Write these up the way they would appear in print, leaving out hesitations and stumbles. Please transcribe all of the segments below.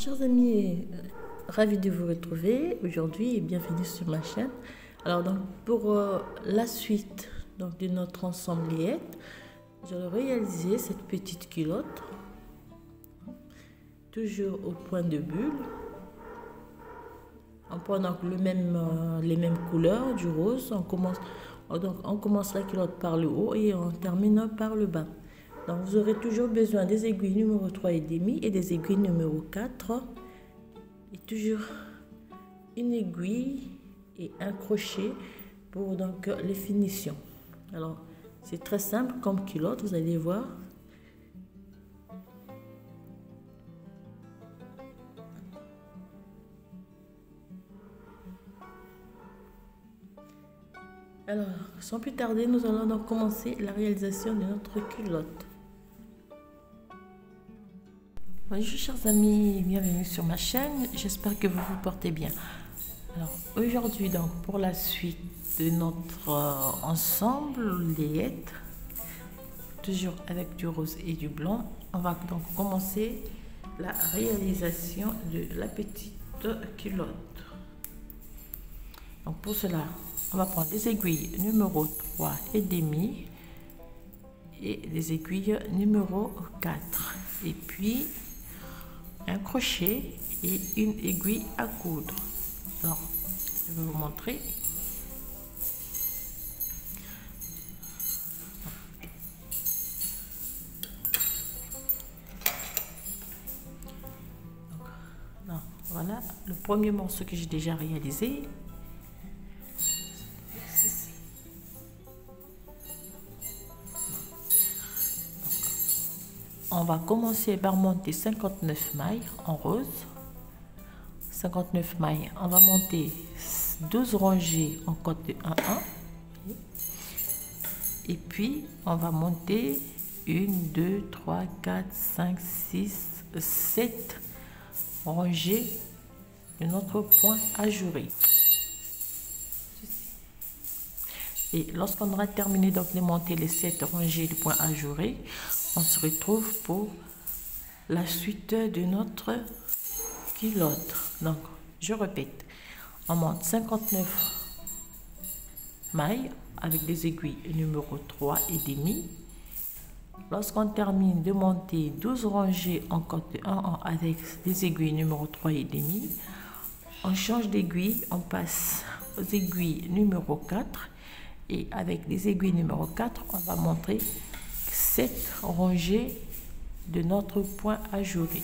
Chers amis, ravi de vous retrouver aujourd'hui et bienvenue sur ma chaîne. Alors donc pour la suite de notre ensembliette, j'ai réalisé cette petite culotte, toujours au point de bulle, en prenant les mêmes couleurs du rose. On commence la culotte par le haut et on termine par le bas. Donc vous aurez toujours besoin des aiguilles numéro 3,5 et des aiguilles numéro 4 et toujours une aiguille et un crochet pour donc les finitions. Alors c'est très simple comme culotte, vous allez voir. Alors sans plus tarder, nous allons donc commencer la réalisation de notre culotte. Bonjour chers amis, bienvenue sur ma chaîne, j'espère que vous vous portez bien. Alors aujourd'hui donc pour la suite de notre ensemble layette, toujours avec du rose et du blanc, on va donc commencer la réalisation de la petite culotte. Donc pour cela, on va prendre des aiguilles numéro 3,5 et des aiguilles numéro 4 et puis un crochet et une aiguille à coudre. Alors, je vais vous montrer. Donc, voilà le premier morceau que j'ai déjà réalisé. On va commencer par monter 59 mailles en rose. 59 mailles. On va monter 12 rangées en côte de 1-1. Et puis, on va monter 1, 2, 3, 4, 5, 6, 7 rangées de notre point ajouré. Et lorsqu'on aura terminé donc de monter les 7 rangées de points ajourés, on se retrouve pour la suite de notre culotte. Donc, je répète, on monte 59 mailles avec des aiguilles numéro 3,5. Lorsqu'on termine de monter 12 rangées en côte de 1 avec des aiguilles numéro 3,5, on change d'aiguille, on passe aux aiguilles numéro 4 et avec les aiguilles numéro 4, on va monter 7 rangées de notre point ajouré.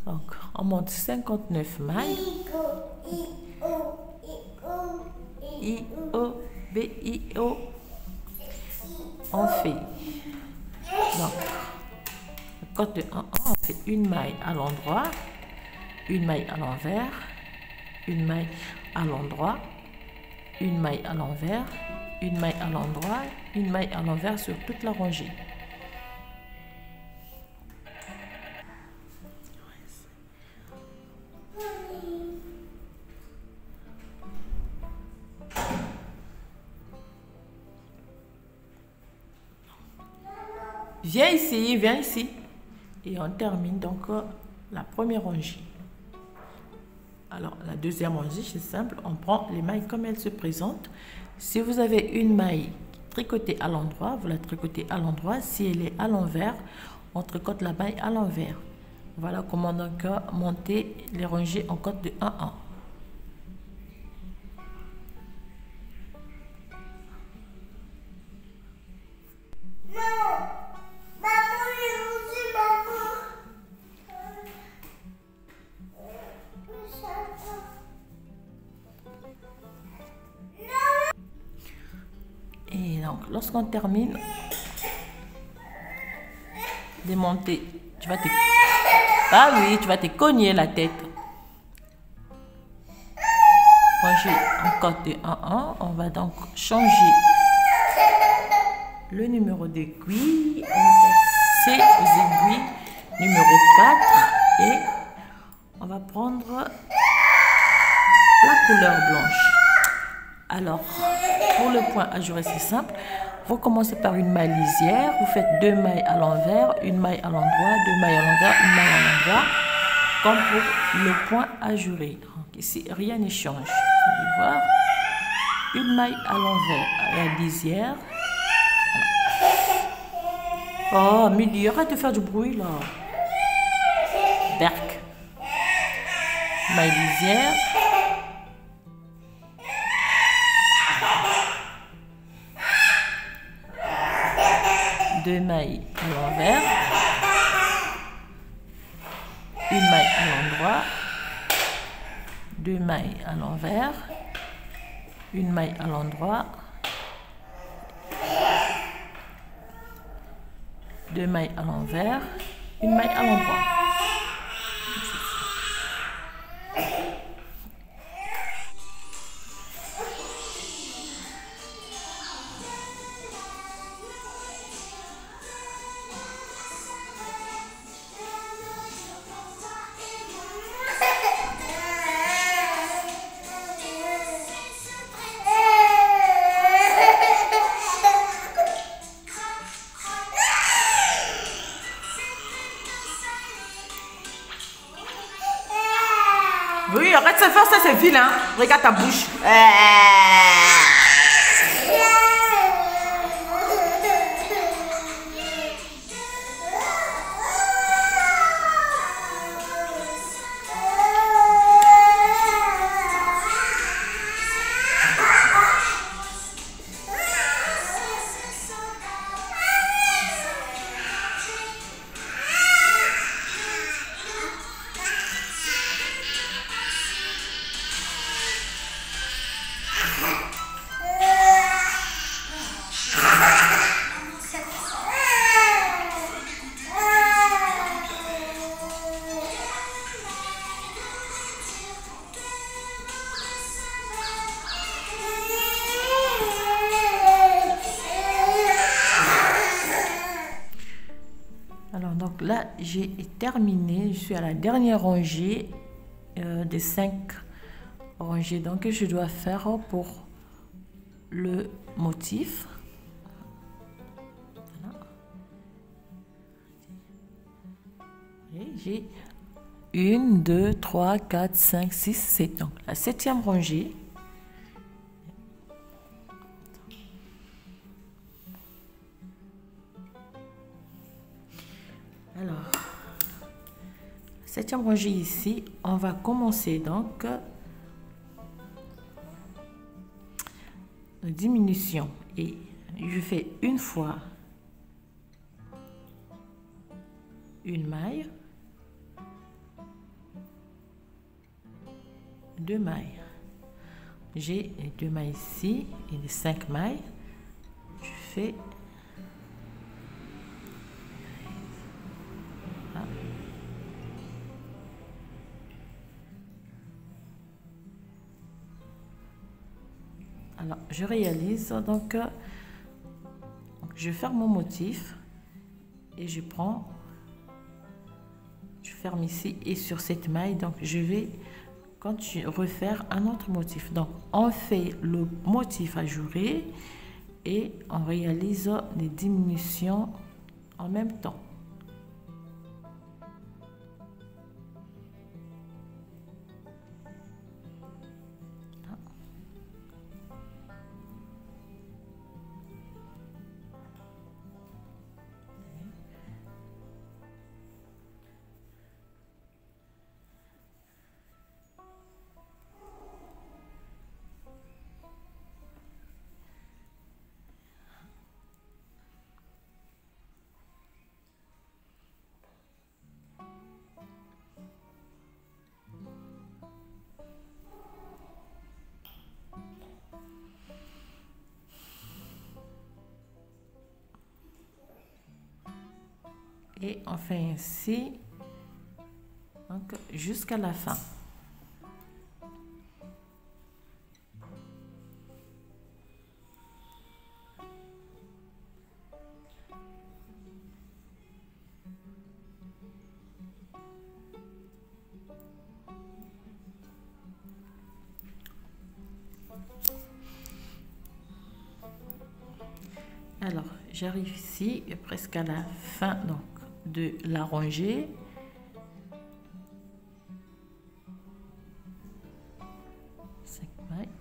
Donc, on monte 59 mailles. I, O, B, I, O. On fait. Donc, côte de 1, on fait une maille à l'endroit, une maille à l'envers, une maille à l'endroit, une maille à l'envers, une maille à l'endroit, une maille à l'envers sur toute la rangée. Viens ici, viens ici. Et on termine donc la première rangée. Alors, la deuxième rangée, c'est simple, on prend les mailles comme elles se présentent. Si vous avez une maille tricotée à l'endroit, vous la tricotez à l'endroit. Si elle est à l'envers, on tricote la maille à l'envers. Voilà comment donc monter les rangées en côte de 1-1. Et donc, lorsqu'on termine de monter, tu vas te cogner la tête. Rangée en côte de 1-1, on va donc changer le numéro d'aiguille. On va passer aux aiguilles numéro 4 et on va prendre la couleur blanche. Alors, pour le point ajouré, c'est simple. Vous commencez par une maille lisière, vous faites 2 mailles à l'envers, une maille à l'endroit, 2 mailles à l'envers, une maille à l'endroit, comme pour le point ajouré. Donc ici, rien ne change. Vous allez voir, une maille à l'envers, à la lisière. Oh, Milly, arrête de faire du bruit là. Berk. Maille lisière. Deux mailles à l'envers, une maille à l'endroit, 2 mailles à l'envers, une maille à l'endroit, 2 mailles à l'envers, une maille à l'endroit. Oui, arrête de faire ça, c'est vilain. Regarde ta bouche. Alors, donc là, j'ai terminé. Je suis à la dernière rangée des 5 rangées donc, que je dois faire pour le motif. Voilà. Et j'ai 1, 2, 3, 4, 5, 6, 7. Donc, la 7e rangée. Alors, 7e rangée ici, on va commencer donc la diminution et je fais une fois une maille, 2 mailles. J'ai les 2 mailles ici et les 5 mailles. Je fais alors, je réalise donc je ferme mon motif et je ferme ici et sur cette maille, donc je vais refaire un autre motif. Donc, on fait le motif ajouré et on réalise les diminutions en même temps. Et on fait ainsi donc jusqu'à la fin. j'arrive ici presque à la fin donc de la rangée.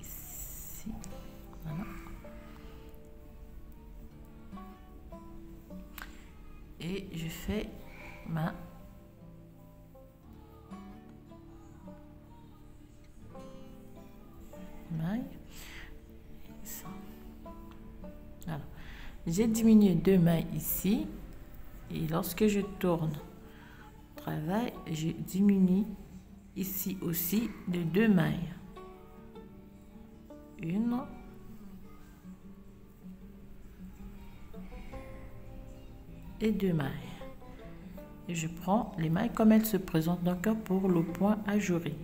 Ici, voilà. Et je fais ma maille. Ça. Alors, j'ai diminué 2 mailles ici et lorsque je tourne travail, je diminue ici aussi de 2 mailles. Une et 2 mailles. Et je prends les mailles comme elles se présentent donc pour le point ajouré.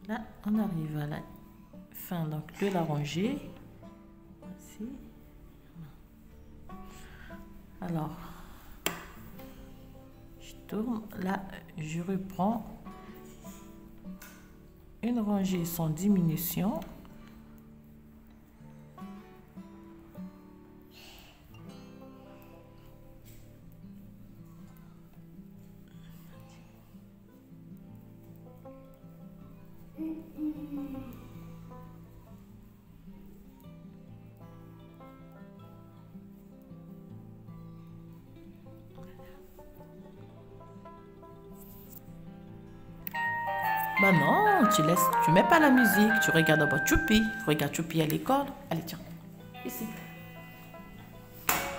Là, on arrive à la fin donc, de la rangée. Ici. Alors, je tourne. Là, je reprends une rangée sans diminution. Bah non, tu mets pas la musique, tu regardes d'abord Choupi. Regarde Choupi à l'école. Allez, tiens, ici.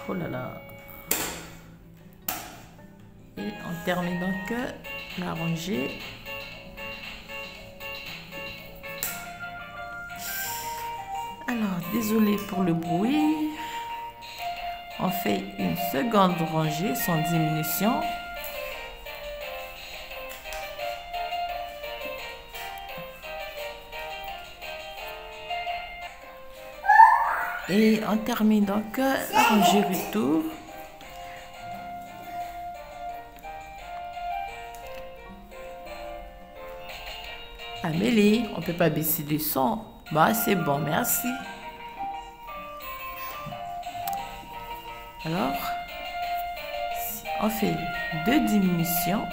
Oh là là. Et on termine donc la rangée. Alors, désolé pour le bruit. On fait une seconde rangée sans diminution. Et on termine donc la rangée retour. Amélie, on ne peut pas baisser le son. Bah, c'est bon, merci. Alors, on fait 2 diminutions.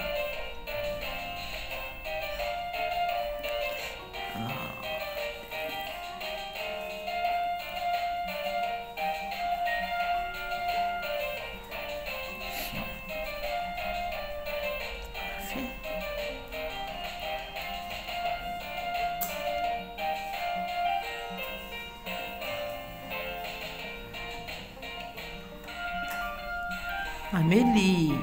Amélie.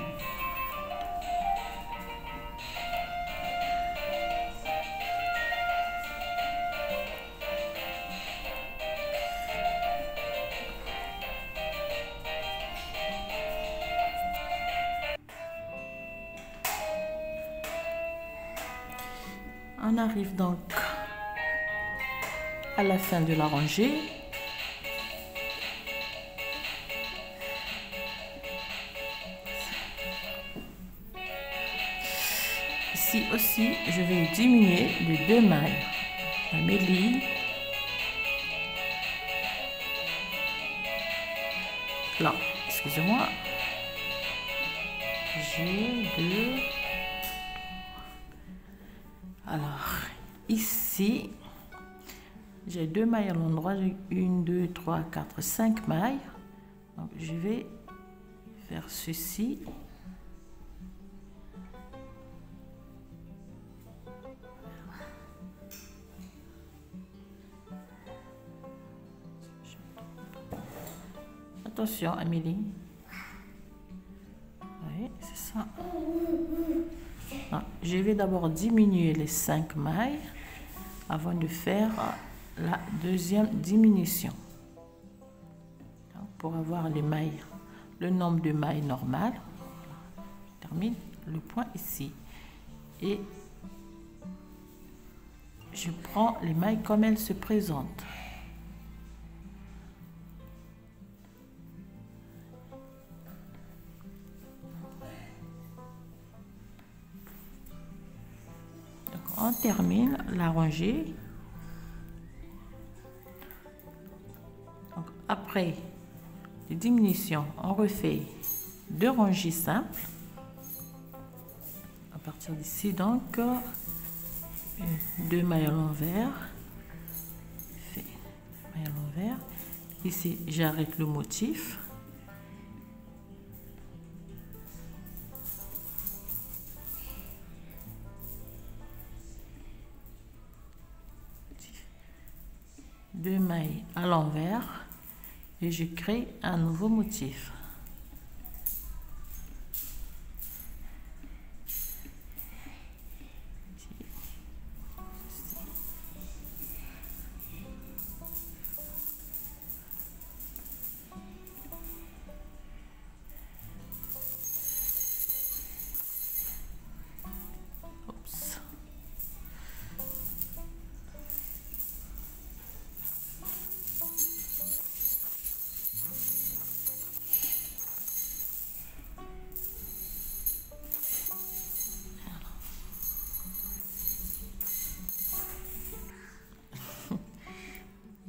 On arrive donc à la fin de la rangée. Ici aussi, je vais diminuer de 2 mailles. Amélie. Là, excusez-moi. J'ai 2. Alors, ici, j'ai 2 mailles à l'endroit. J'ai 1, 2, 3, 4, 5 mailles. Donc, je vais faire ceci. Attention, Amélie. Oui, c'est ça. Non, je vais d'abord diminuer les 5 mailles avant de faire la deuxième diminution. Pour avoir les mailles le nombre de mailles normal. Je termine le point ici et je prends les mailles comme elles se présentent. Donc, on termine la rangée. Donc, après les diminutions, on refait 2 rangées simples. À partir d'ici, donc 2 mailles à l'envers, mailles à l'envers. Ici, j'arrête le motif. Deux mailles à l'envers et je crée un nouveau motif.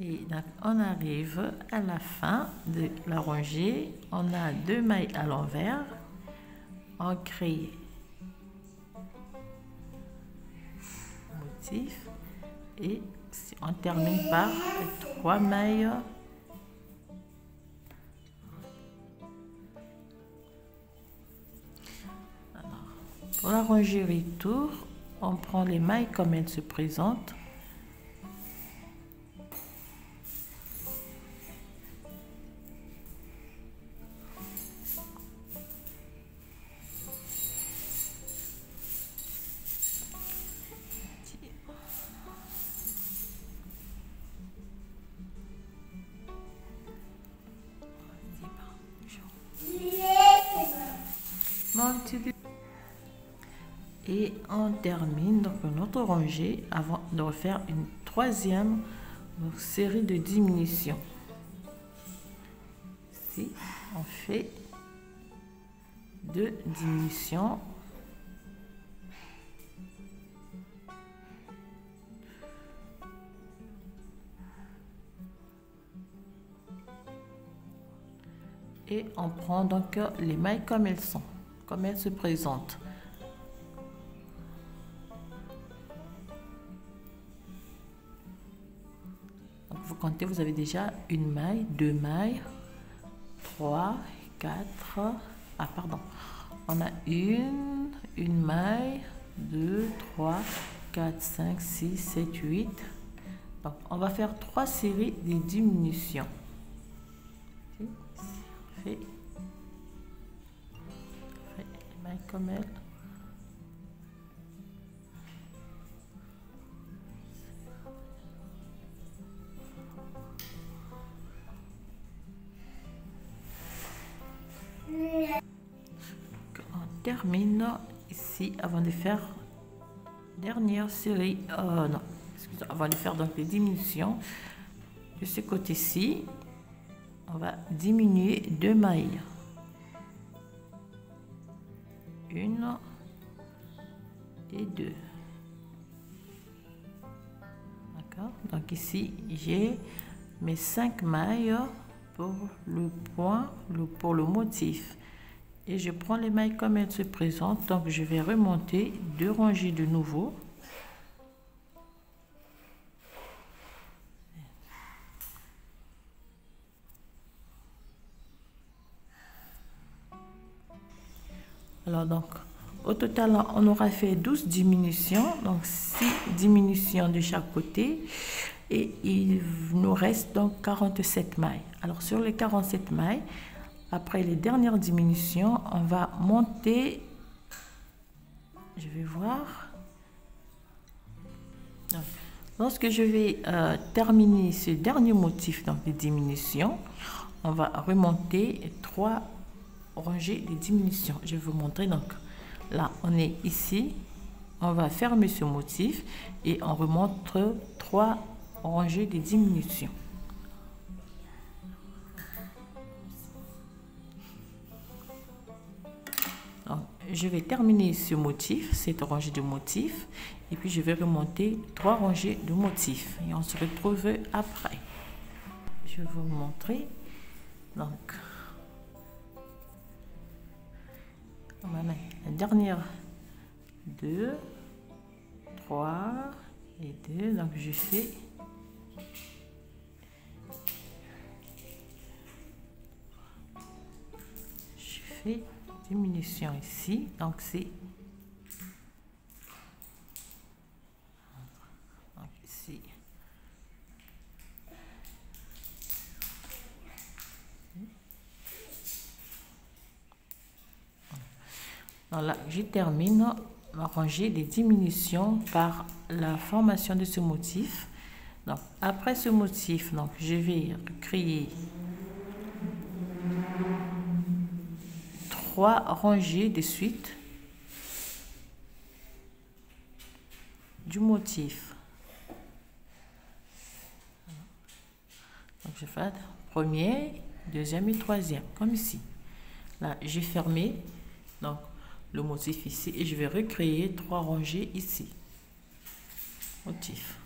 Et donc, on arrive à la fin de la rangée. On a 2 mailles à l'envers. On crée motif et on termine par 3 mailles. Alors, pour la rangée retour, on prend les mailles comme elles se présentent. Et on termine donc notre rangée avant de refaire une troisième série de diminutions. Ici, on fait 2 diminutions. Et on prend donc les mailles comme elles sont, comme elles se présentent. Donc vous comptez, vous avez déjà une maille, 2 mailles, 3, 4. Ah pardon, on a une maille, 2, 3, 4, 5, 6, 7, 8. Donc on va faire 3 séries de diminutions. Les mailles comme elles. On termine ici avant de faire dernière série. Non, excusez-moi, avant de faire donc les diminutions de ce côté-ci. On va diminuer 2 mailles. 1 et 2. D'accord? Donc ici, j'ai mes 5 mailles pour le point, pour le motif. Et je prends les mailles comme elles se présentent. Donc je vais remonter 2 rangées de nouveau. Alors donc, au total, on aura fait 12 diminutions, donc 6 diminutions de chaque côté. Et il nous reste donc 47 mailles. Alors sur les 47 mailles, après les dernières diminutions, on va monter, je vais voir. Donc, lorsque je vais terminer ce dernier motif, donc les diminutions, on va remonter 3 rangées de diminution. Je vais vous montrer. Donc là, on est ici. On va fermer ce motif et on remonte 3 rangées de diminution. Donc, je vais terminer ce motif, cette rangée de motifs, et puis je vais remonter 3 rangées de motifs et on se retrouve après. Je vais vous montrer. Donc, on va mettre la dernière 2, 3 et 2. Donc, je fais diminution ici. Donc, c'est ici. Voilà, je termine ma rangée des diminutions par la formation de ce motif. Donc, après ce motif, donc, je vais créer 3 rangées de suite du motif. Donc, je fais premier, deuxième et troisième, comme ici. Là, j'ai fermé donc le motif ici et je vais recréer 3 rangées ici. Motif.